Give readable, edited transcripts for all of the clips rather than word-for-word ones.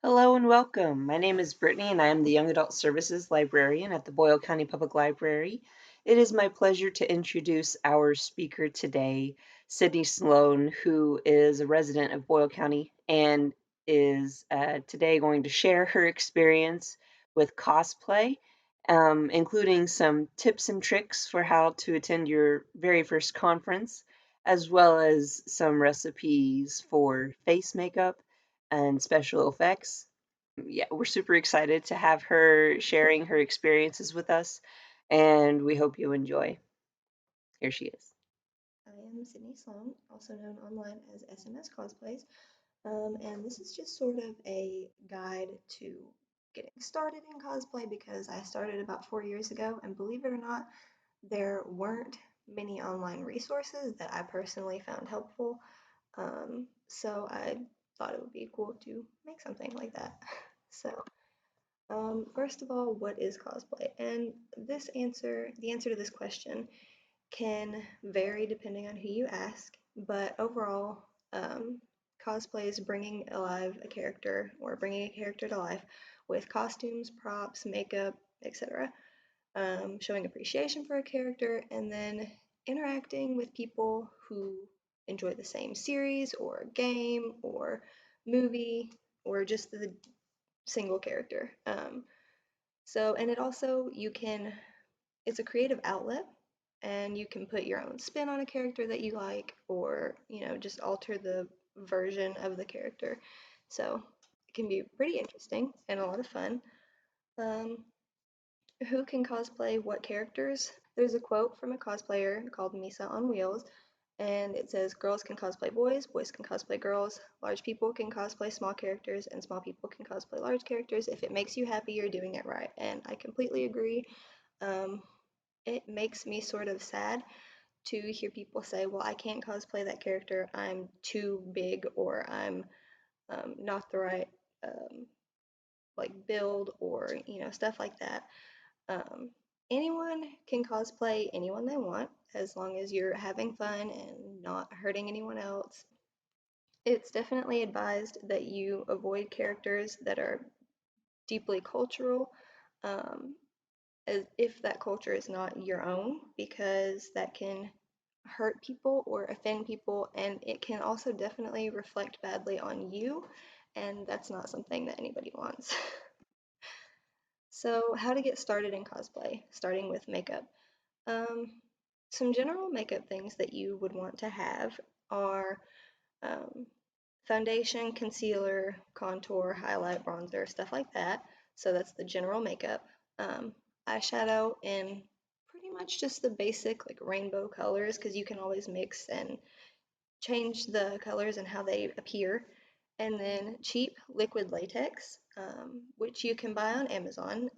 Hello and welcome. My name is Brittany and I am the Young Adult Services Librarian at the Boyle County Public Library. It is my pleasure to introduce our speaker today, Sidnee Slone, who is a resident of Boyle County and is today going to share her experience with cosplay, including some tips and tricks for how to attend your very first conference, as well as some recipes for face makeup and special effects. Yeah, we're super excited to have her sharing her experiences with us, and we hope you enjoy. Here she is. I am Sidnee Slone, also known online as SMS Cosplays, and this is just sort of a guide to getting started in cosplay because I started about 4 years ago, and believe it or not, there weren't many online resources that I personally found helpful, so I thought it would be cool to make something like that. So, first of all, what is cosplay? And the answer to this question can vary depending on who you ask, but overall, cosplay is bringing alive a character or bringing a character to life with costumes, props, makeup, etc. Showing appreciation for a character and then interacting with people who enjoy the same series or game or movie or just the single character. And it also, it's a creative outlet and you can put your own spin on a character that you like or just alter the version of the character, so it can be pretty interesting and a lot of fun. um, who can cosplay what characters? There's a quote from a cosplayer called Misa on Wheels, and it says girls can cosplay boys, boys can cosplay girls, large people can cosplay small characters, and small people can cosplay large characters. If it makes you happy, you're doing it right, and I completely agree. um, it makes me sort of sad to hear people say, well, I can't cosplay that character, I'm too big, or I'm not the right like build, or stuff like that. Um, anyone can cosplay anyone they want as long as you're having fun and not hurting anyone else. It's definitely advised that you avoid characters that are deeply cultural, um, as if that culture is not your own, because that can hurt people or offend people, and it can also definitely reflect badly on you, and that's not something that anybody wants. So, how to get started in cosplay, starting with makeup. Um, some general makeup things that you would want to have are um, foundation, concealer, contour, highlight, bronzer, stuff like that. So that's the general makeup. Eyeshadow in pretty much just the basic like rainbow colors, because you can always mix and change the colors and how they appear. And then cheap liquid latex, which you can buy on Amazon.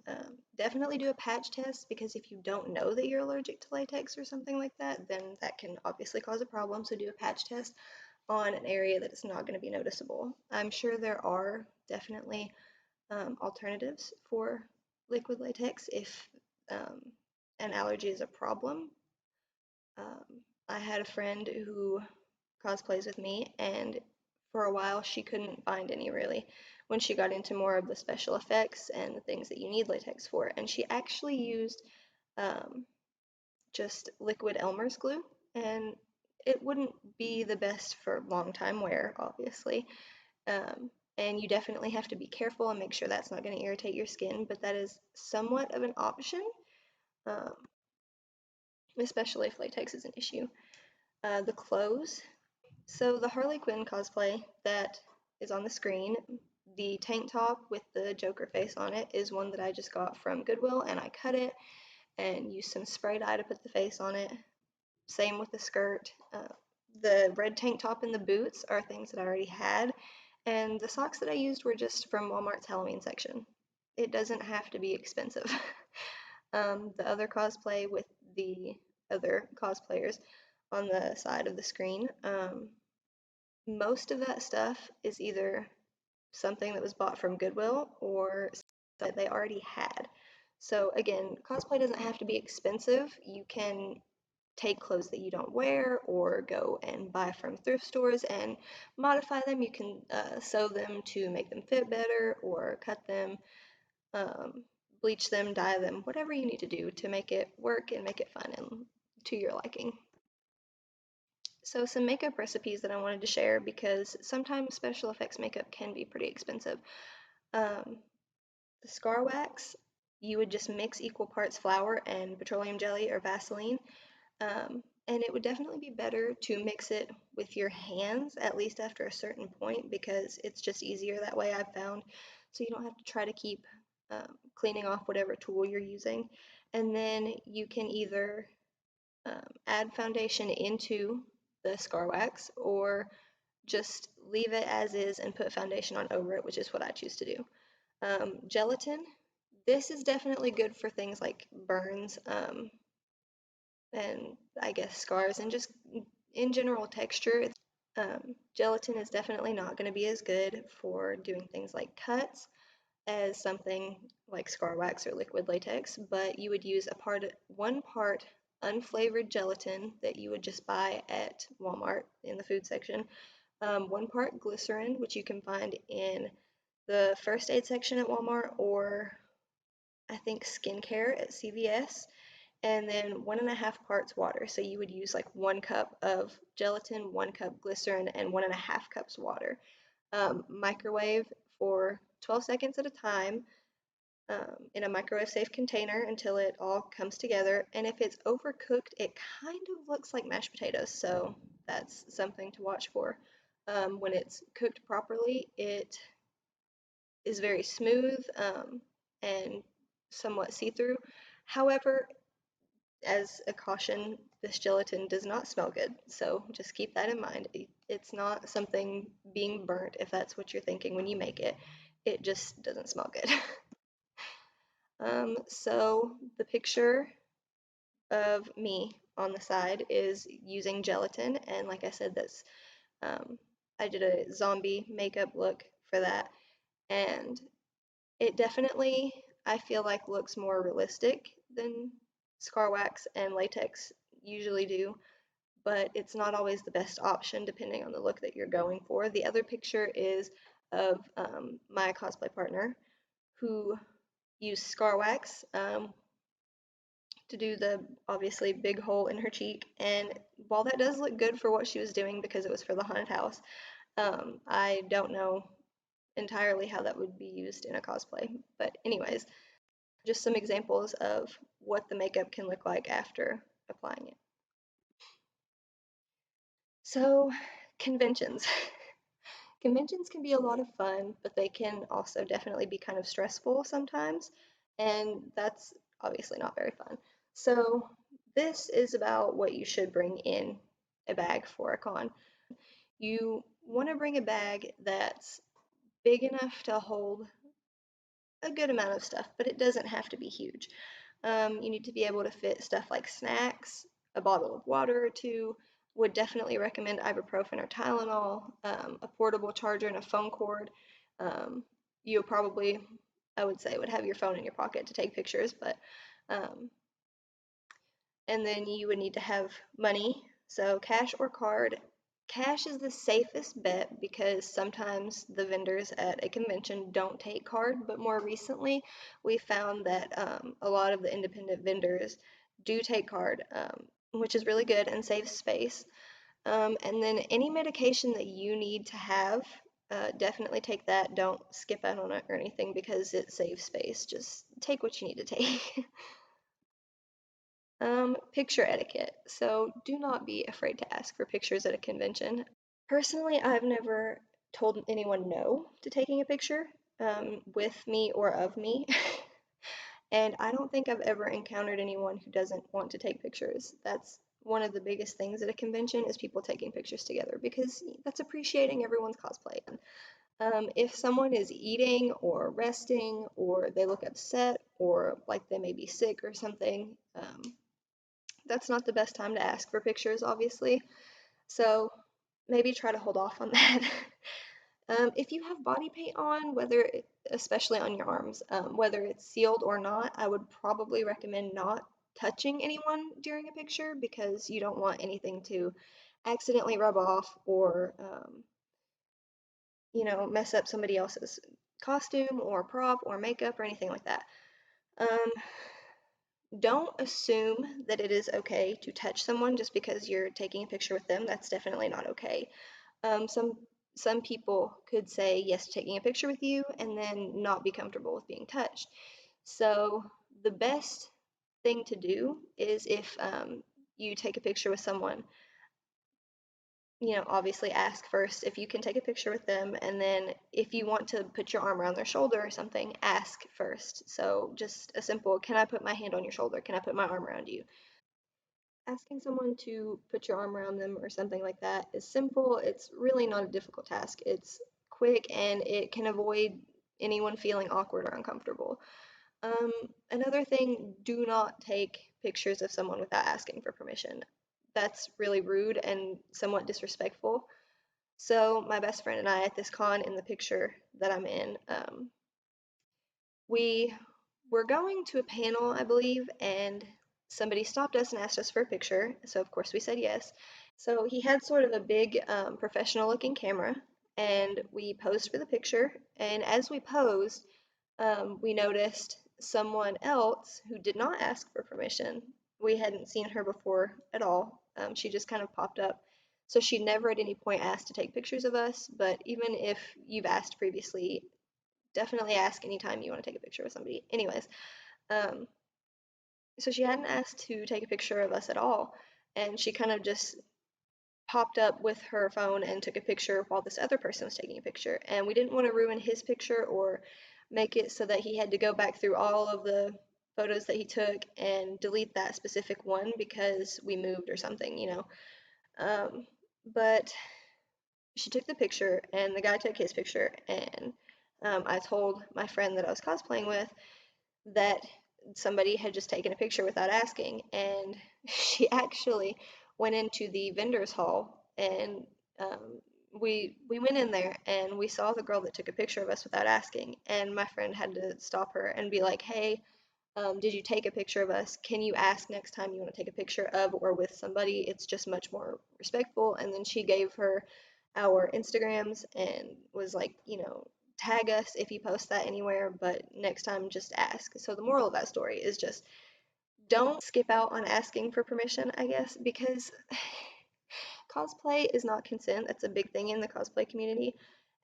Definitely do a patch test, because if you don't know that you're allergic to latex or something like that, then that can obviously cause a problem. So do a patch test on an area that is not going to be noticeable. I'm sure there are definitely alternatives for liquid latex if um, an allergy is a problem. Um, I had a friend who cosplays with me, and for a while she couldn't find any really when she got into more of the special effects and the things that you need latex for. And she actually used um, just liquid Elmer's glue, and it wouldn't be the best for long time wear, obviously. Um, and you definitely have to be careful and make sure that's not going to irritate your skin, but that is somewhat of an option, um, especially if latex is an issue. The clothes. So the Harley Quinn cosplay that is on the screen, the tank top with the Joker face on it, is one that I just got from Goodwill, and I cut it and used some spray dye to put the face on it. Same with the skirt. The red tank top and the boots are things that I already had, and the socks that I used were just from Walmart's Halloween section. It doesn't have to be expensive. The other cosplay with the other cosplayers on the side of the screen, most of that stuff is either something that was bought from Goodwill or that they already had. So again, cosplay doesn't have to be expensive. You can take clothes that you don't wear or go and buy from thrift stores and modify them. You can sew them to make them fit better or cut them, um, bleach them, dye them, whatever you need to do to make it work and make it fun and to your liking. So some makeup recipes that I wanted to share because sometimes special effects makeup can be pretty expensive. Um, the scar wax, you would just mix equal parts flour and petroleum jelly or Vaseline. And it would definitely be better to mix it with your hands, at least after a certain point, because it's just easier that way, I've found. So you don't have to try to keep cleaning off whatever tool you're using. And then you can either add foundation into the scar wax or just leave it as is and put foundation on over it, which is what I choose to do. Gelatin, this is definitely good for things like burns, and I guess scars and just in general texture. Gelatin is definitely not going to be as good for doing things like cuts as something like scar wax or liquid latex, but you would use 1 part unflavored gelatin that you would just buy at Walmart in the food section, 1 part glycerin, which you can find in the first aid section at Walmart, or I think skincare at CVS, and then 1.5 parts water. So you would use like 1 cup of gelatin, 1 cup glycerin, and 1.5 cups water. Microwave for 12 seconds at a time in a microwave safe container until it all comes together. And if it's overcooked, it kind of looks like mashed potatoes. So that's something to watch for. When it's cooked properly, it is very smooth and somewhat see-through. However, as a caution, this gelatin does not smell good, so just keep that in mind. It's not something being burnt if that's what you're thinking when you make it. It just doesn't smell good. So the picture of me on the side is using gelatin, and like I said, um, I did a zombie makeup look for that, and it definitely, I feel like, looks more realistic than scar wax and latex usually do, but it's not always the best option depending on the look that you're going for. The other picture is of my cosplay partner who used scar wax to do the obviously big hole in her cheek. And while that does look good for what she was doing because it was for the haunted house, I don't know entirely how that would be used in a cosplay. But anyways, just some examples of what the makeup can look like after applying it. So, conventions. Conventions can be a lot of fun, but they can also definitely be kind of stressful sometimes, and that's obviously not very fun. So, this is about what you should bring in a bag for a con. You want to bring a bag that's big enough to hold a good amount of stuff, but it doesn't have to be huge. You need to be able to fit stuff like snacks, a bottle of water or two. Would definitely recommend ibuprofen or Tylenol, a portable charger and a phone cord. You'll probably, I would say, would have your phone in your pocket to take pictures, but um, and then you would need to have money, so cash or card. Cash is the safest bet because sometimes the vendors at a convention don't take card, but more recently we found that a lot of the independent vendors do take card, which is really good and saves space. And then any medication that you need to have, definitely take that. Don't skip out on it or anything because it saves space. Just take what you need to take. Picture etiquette. So do not be afraid to ask for pictures at a convention. Personally, I've never told anyone no to taking a picture with me or of me. And I don't think I've ever encountered anyone who doesn't want to take pictures. That's one of the biggest things at a convention is people taking pictures together because that's appreciating everyone's cosplay. If someone is eating or resting or they look upset or like they may be sick or something, that's not the best time to ask for pictures, obviously. So maybe try to hold off on that. If you have body paint on, especially on your arms, whether it's sealed or not, I would probably recommend not touching anyone during a picture because you don't want anything to accidentally rub off or, mess up somebody else's costume or prop or makeup or anything like that. Um, don't assume that it is okay to touch someone just because you're taking a picture with them. That's definitely not okay. Um, some some people could say yes to taking a picture with you and then not be comfortable with being touched. So the best thing to do is if you take a picture with someone, obviously ask first if you can take a picture with them, and then if you want to put your arm around their shoulder or something, ask first. So just a simple, can I put my hand on your shoulder? Can I put my arm around you? Asking someone to put your arm around them or something like that is simple. It's really not a difficult task. It's quick and it can avoid anyone feeling awkward or uncomfortable. Um, Another thing, do not take pictures of someone without asking for permission. That's really rude and somewhat disrespectful. So, my best friend and I at this con in the picture that I'm in, we were going to a panel, I believe, and somebody stopped us and asked us for a picture. So, of course, we said yes. So, he had sort of a big professional looking camera, and we posed for the picture. And as we posed, we noticed someone else who did not ask for permission. We hadn't seen her before at all. She just kind of popped up. So she never at any point asked to take pictures of us, but even if you've asked previously, definitely ask anytime you want to take a picture with somebody. Anyways, um, so she hadn't asked to take a picture of us at all, and she kind of just popped up with her phone and took a picture while this other person was taking a picture. And we didn't want to ruin his picture or make it so that he had to go back through all of the photos that he took and delete that specific one because we moved or something. But she took the picture and the guy took his picture, and I told my friend that I was cosplaying with that somebody had just taken a picture without asking, and she actually went into the vendors hall, and we went in there and we saw the girl that took a picture of us without asking, and my friend had to stop her and be like, hey, did you take a picture of us? Can you ask next time you want to take a picture of or with somebody? It's just much more respectful. And then she gave her our Instagrams and was like, tag us if you post that anywhere, but next time just ask. So the moral of that story is just don't skip out on asking for permission, I guess, because cosplay is not consent. That's a big thing in the cosplay community.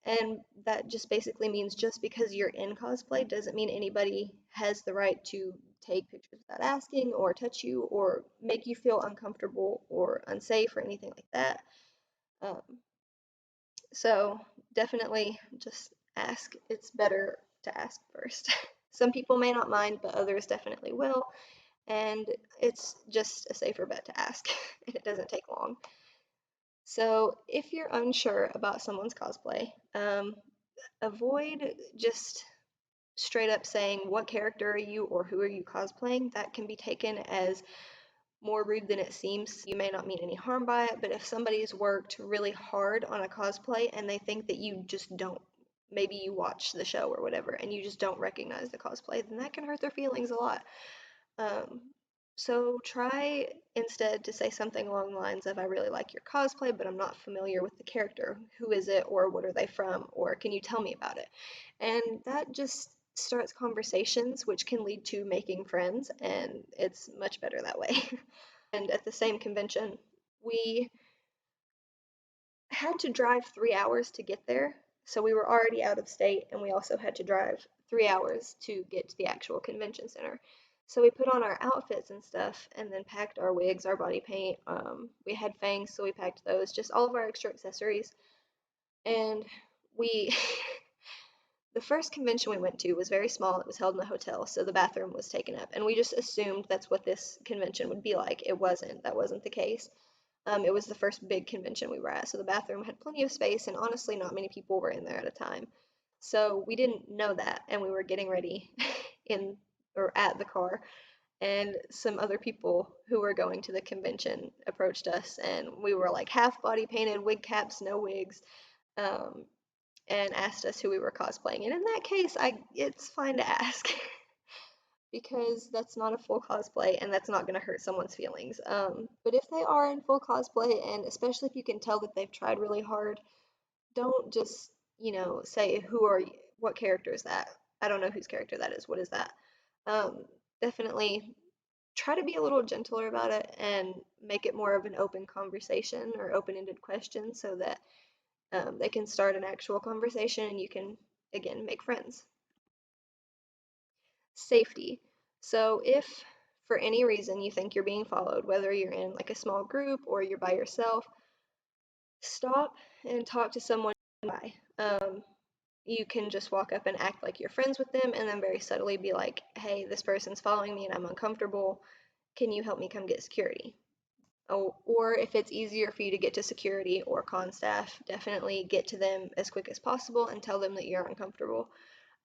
And that just basically means just because you're in cosplay doesn't mean anybody has the right to take pictures without asking or touch you or make you feel uncomfortable or unsafe or anything like that. Um, so definitely just ask. It's better to ask first. Some people may not mind, but others definitely will. And it's just a safer bet to ask, and it doesn't take long. So if you're unsure about someone's cosplay, avoid just straight up saying what character are you or who are you cosplaying. That can be taken as more rude than it seems. You may not mean any harm by it, but if somebody's worked really hard on a cosplay and they think that you just don't, maybe you watch the show or whatever, and you just don't recognize the cosplay, then that can hurt their feelings a lot. Um, so try instead to say something along the lines of, I really like your cosplay, but I'm not familiar with the character. Who is it, or what are they from, or can you tell me about it? And that just starts conversations, which can lead to making friends, and it's much better that way. And at the same convention, we had to drive 3 hours to get there. So we were already out of state, and we also had to drive 3 hours to get to the actual convention center. So we put on our outfits and stuff, and then packed our wigs, our body paint. We had fangs, so we packed those, just all of our extra accessories. And we, the first convention we went to was very small. It was held in a hotel, so the bathroom was taken up. And we just assumed that's what this convention would be like. It wasn't. That wasn't the case. It was the first big convention we were at, so the bathroom had plenty of space, and honestly, not many people were in there at a time. So we didn't know that, and we were getting ready in or at the car, and some other people who were going to the convention approached us, and we were like half body painted, wig caps, no wigs, um, and asked us who we were cosplaying. And in that case, it's fine to ask. because that's not a full cosplay and that's not going to hurt someone's feelings. But if they are in full cosplay, and especially if you can tell that they've tried really hard, don't just, say, who are you? What character is that? I don't know whose character that is. What is that? Um, Definitely try to be a little gentler about it and make it more of an open conversation or open-ended question so that they can start an actual conversation and you can, again, make friends. Safety. So if for any reason you think you're being followed, whether you're in like a small group or you're by yourself, stop and talk to someone by. You can just walk up and act like you're friends with them and then very subtly be like, hey, this person's following me and I'm uncomfortable. Can you help me come get security? Oh, or if it's easier for you to get to security or con staff, definitely get to them as quick as possible and tell them that you're uncomfortable.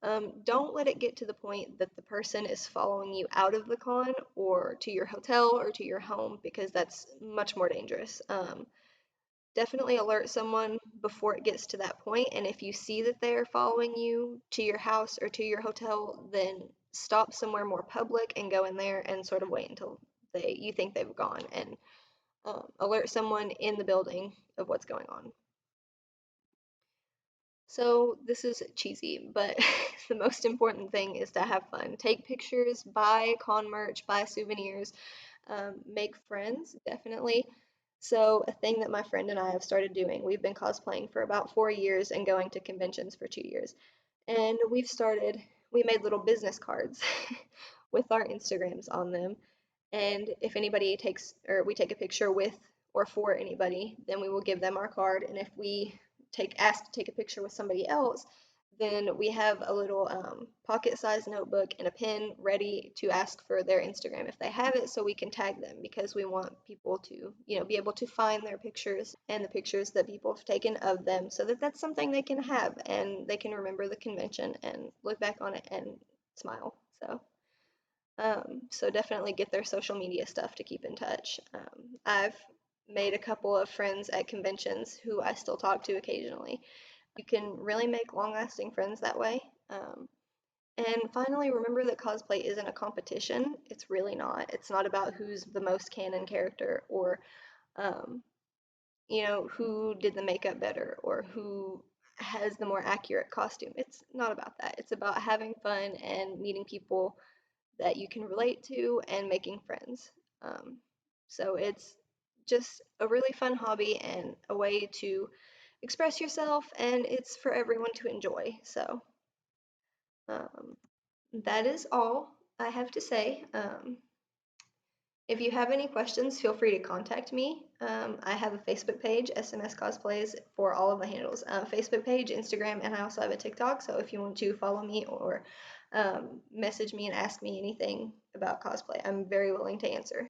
Don't let it get to the point that the person is following you out of the con or to your hotel or to your home because that's much more dangerous. Definitely alert someone before it gets to that point, and if you see that they're following you to your house or to your hotel, then stop somewhere more public and go in there and sort of wait until you think they've gone and alert someone in the building of what's going on. So this is cheesy, but the most important thing is to have fun. Take pictures, buy con merch, buy souvenirs, make friends, definitely. So a thing that my friend and I have started doing, we've been cosplaying for about 4 years and going to conventions for 2 years. And we made little business cards with our Instagrams on them. And if anybody takes, or we take a picture with or for anybody, then we will give them our card. And if we ask to take a picture with somebody else, then we have a little pocket-sized notebook and a pen ready to ask for their Instagram if they have it, so we can tag them because we want people to, be able to find their pictures and the pictures that people have taken of them, so that that's something they can have and they can remember the convention and look back on it and smile. So definitely get their social media stuff to keep in touch. I've made a couple of friends at conventions who I still talk to occasionally. You can really make long-lasting friends that way. And finally, remember that cosplay isn't a competition. It's really not. It's not about who's the most canon character or, um, who did the makeup better or who has the more accurate costume. It's not about that. It's about having fun and meeting people that you can relate to and making friends. Um, so it's just a really fun hobby and a way to express yourself, and it's for everyone to enjoy. So um, that is all I have to say. If you have any questions, feel free to contact me. I have a Facebook page, SMS Cosplays, for all of my handles. Facebook page, Instagram, and I also have a TikTok. So if you want to follow me or message me and ask me anything about cosplay, I'm very willing to answer.